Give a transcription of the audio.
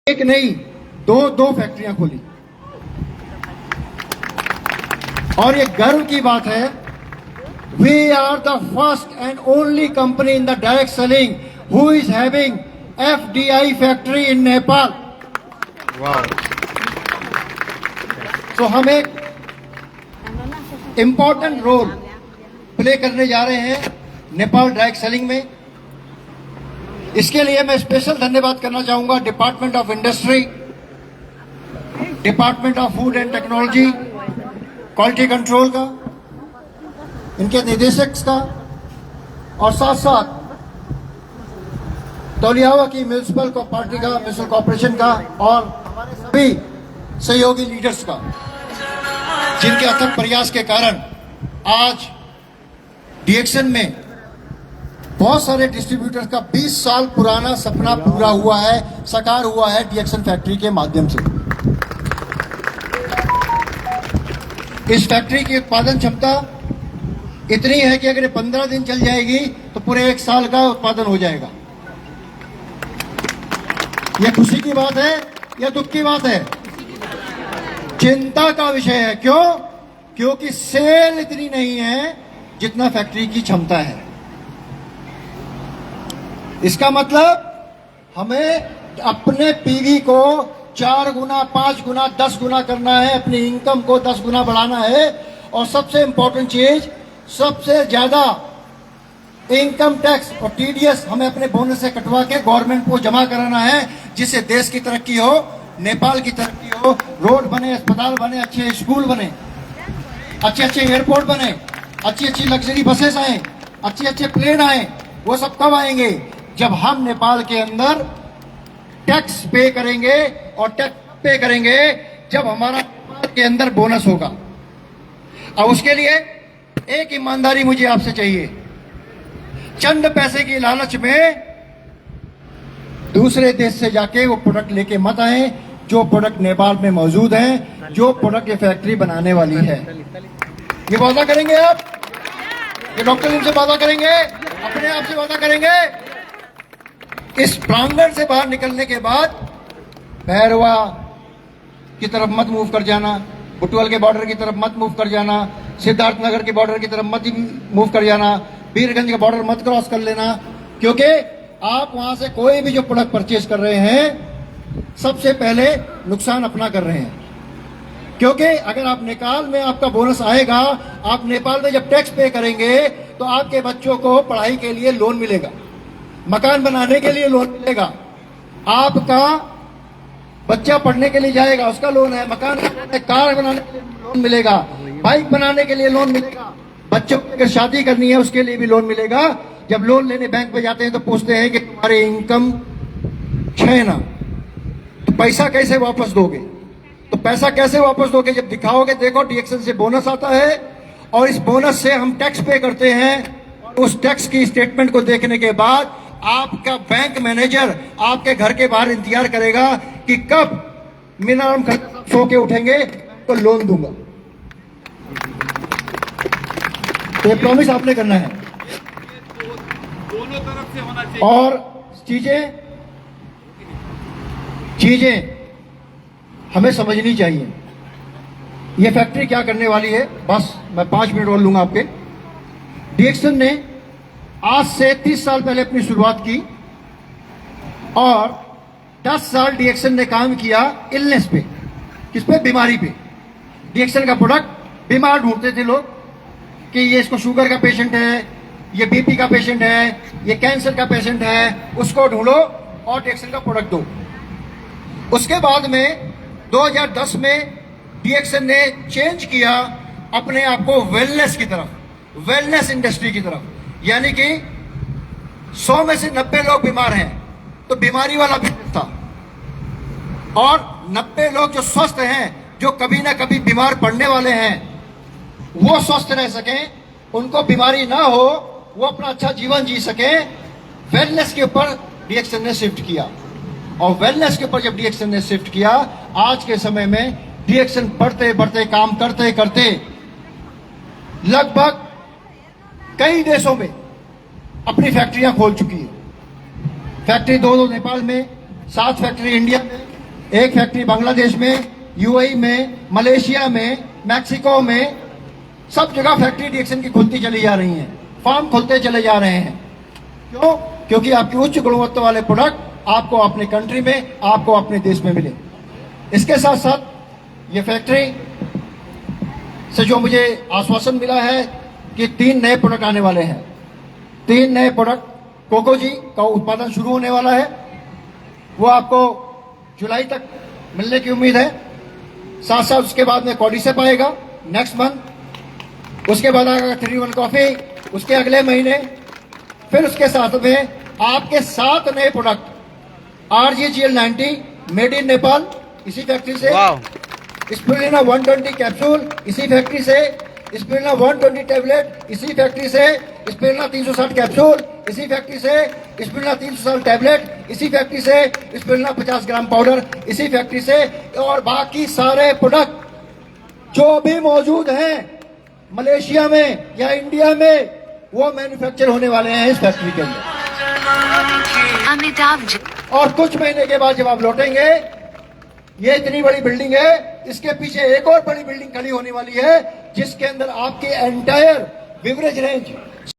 एक नहीं, दो फैक्ट्रियां खोली। और ये गर्व की बात है, we are the first and only company in the direct selling who is having FDI factory in Nepal. तो हम एक इंपॉर्टेंट रोल प्ले करने जा रहे हैं नेपाल डायरेक्ट सेलिंग में। इसके लिए मैं स्पेशल धन्यवाद करना चाहूंगा department of industry, department of food and technology, quality control का, इनके निदेशक का, और साथ साथ तौलियावा की म्यूनिसिपल पार्टी का, म्यूनिसिपल कॉर्पोरेशन का, और हमारे सभी सहयोगी लीडर्स का, जिनके अथक प्रयास के कारण आज डीएक्सन में बहुत सारे डिस्ट्रीब्यूटर्स का 20 साल पुराना सपना पूरा हुआ है, साकार हुआ है डीएक्सन फैक्ट्री के माध्यम से। इस फैक्ट्री की उत्पादन क्षमता इतनी है कि अगर 15 दिन चल जाएगी तो पूरे 1 साल का उत्पादन हो जाएगा। यह खुशी की बात है या दुख की बात है? चिंता का विषय है। क्यों? क्योंकि सेल इतनी नहीं है जितना फैक्ट्री की क्षमता है। इसका मतलब हमें अपने पीवी को 4 गुना, 5 गुना, 10 गुना करना है, अपनी इनकम को 10 गुना बढ़ाना है। और सबसे इंपॉर्टेंट चीज, सबसे ज्यादा इनकम टैक्स और टीडीएस हमें अपने बोनस से कटवा के गवर्नमेंट को जमा कराना है, जिससे देश की तरक्की हो, नेपाल की तरक्की हो, रोड बने, अस्पताल बने, अच्छे स्कूल बने, अच्छे अच्छे एयरपोर्ट बने, अच्छी अच्छी लग्जरी बसेस आए, अच्छे अच्छे प्लेन आए। वो सब कब आएंगे? जब हम नेपाल के अंदर टैक्स पे करेंगे। और टैक्स पे करेंगे जब हमारा नेपाल के अंदर बोनस होगा। अब उसके लिए एक ईमानदारी मुझे आपसे चाहिए। चंद पैसे की लालच में दूसरे देश से जाके वो प्रोडक्ट लेके मत आए जो प्रोडक्ट नेपाल में मौजूद है, जो प्रोडक्ट ये फैक्ट्री बनाने वाली है। ये वादा करेंगे आप? ये डॉक्टर इनसे वादा करेंगे? अपने आप से वादा करेंगे? इस प्रांगण से बाहर निकलने के बाद भैरवा की तरफ मत मूव कर जाना, बुटवल के बॉर्डर की तरफ मत मूव कर जाना, सिद्धार्थनगर के बॉर्डर की तरफ मत मूव कर जाना, वीरगंज का बॉर्डर मत क्रॉस कर लेना। क्योंकि आप वहां से कोई भी जो प्रोडक्ट परचेज कर रहे हैं, सबसे पहले नुकसान अपना कर रहे हैं। क्योंकि अगर आप नेपाल में आपका बोनस आएगा, आप नेपाल में जब टैक्स पे करेंगे तो आपके बच्चों को पढ़ाई के लिए लोन मिलेगा, मकान बनाने के लिए लोन मिलेगा, आपका बच्चा पढ़ने के लिए जाएगा उसका लोन है, मकान बनाने, कार बनाने के लिए लोन मिलेगा, बाइक बनाने के लिए लोन मिलेगा, बच्चों की अगर शादी करनी है उसके लिए भी लोन मिलेगा। जब लोन लेने बैंक पे जाते हैं तो पूछते हैं कि तुम्हारी इनकम है ना, तो पैसा कैसे वापस दोगे? तो पैसा कैसे वापस दोगे? जब दिखाओगे, देखो डीएक्सन से बोनस आता है और इस बोनस से हम टैक्स पे करते हैं। उस टैक्स की स्टेटमेंट को देखने के बाद आपका बैंक मैनेजर आपके घर के बाहर इंतजार करेगा कि कब मिनिमम सो के उठेंगे तो लोन दूंगा। तो ये प्रॉमिस आपने करना है। दोनों तरफ से होना चाहिए। और चीजें हमें समझनी चाहिए। ये फैक्ट्री क्या करने वाली है, बस मैं 5 मिनट और लूंगा आपके। डीएक्सन ने आज से 30 साल पहले अपनी शुरुआत की और 10 साल डीएक्सन ने काम किया इलनेस पे। किस पे? बीमारी पे। डीएक्सन का प्रोडक्ट बीमार ढूंढते थे लोग कि ये इसको शुगर का पेशेंट है, ये बीपी का पेशेंट है, ये कैंसर का पेशेंट है, उसको ढूंढो और डीएक्सन का प्रोडक्ट दो। उसके बाद में 2010 में डीएक्सन ने चेंज किया अपने आप को वेलनेस की तरफ, वेलनेस इंडस्ट्री की तरफ। यानी कि 100 में से 90 लोग बीमार हैं तो बीमारी वाला बिजनेस था, और 90 लोग जो स्वस्थ हैं, जो कभी ना कभी बीमार पड़ने वाले हैं, वो स्वस्थ रह सकें, उनको बीमारी ना हो, वो अपना अच्छा जीवन जी सकें। वेलनेस के ऊपर डीएक्सन ने शिफ्ट किया। और वेलनेस के ऊपर जब डीएक्सन ने शिफ्ट किया, आज के समय में डीएक्सन बढ़ते बढ़ते काम करते करते लगभग कई देशों में अपनी फैक्ट्रियां खोल चुकी है। फैक्ट्री 2 नेपाल में, 7 फैक्ट्री इंडिया में, एक फैक्ट्री बांग्लादेश में, यूएई में, मलेशिया में, मैक्सिको में, सब जगह फैक्ट्री डीएक्सन की खुलती चली जा रही हैं, फार्म खुलते चले जा रहे हैं। क्यों? क्योंकि आपकी उच्च गुणवत्ता वाले प्रोडक्ट आपको अपने कंट्री में, आपको अपने देश में मिले। इसके साथ साथ ये फैक्ट्री से जो मुझे आश्वासन मिला है कि 3 नए प्रोडक्ट आने वाले हैं। 3 नए प्रोडक्ट कोको जी का उत्पादन शुरू होने वाला है, वो आपको जुलाई तक मिलने की उम्मीद है। साथ साथ उसके बाद में कॉडिसेप आएगा नेक्स्ट मंथ, उसके बाद आएगा 3-in-1 कॉफी उसके अगले महीने, फिर उसके साथ में आपके 7 नए product RGGL90 made in Nepal इसी फैक्ट्री से, स्पिरुलिना 120 कैप्सूल इसी फैक्ट्री से, स्पिरुलिना 120 टैबलेट इसी फैक्ट्री से, स्पिरुलिना 360 कैप्सूल इसी फैक्ट्री से, स्पिरुलिना 360 टैबलेट इसी फैक्ट्री से, स्पिरुलिना 50 ग्राम पाउडर इसी फैक्ट्री से, और बाकी सारे प्रोडक्ट जो भी मौजूद हैं मलेशिया में या इंडिया में, वो मैन्युफैक्चर होने वाले हैं इस फैक्ट्री के अंदर। और कुछ महीने के बाद जब आप लौटेंगे, ये इतनी बड़ी बिल्डिंग है, इसके पीछे एक और बड़ी बिल्डिंग खड़ी होने वाली है, जिसके अंदर आपके एंटायर बिवरेज रेंज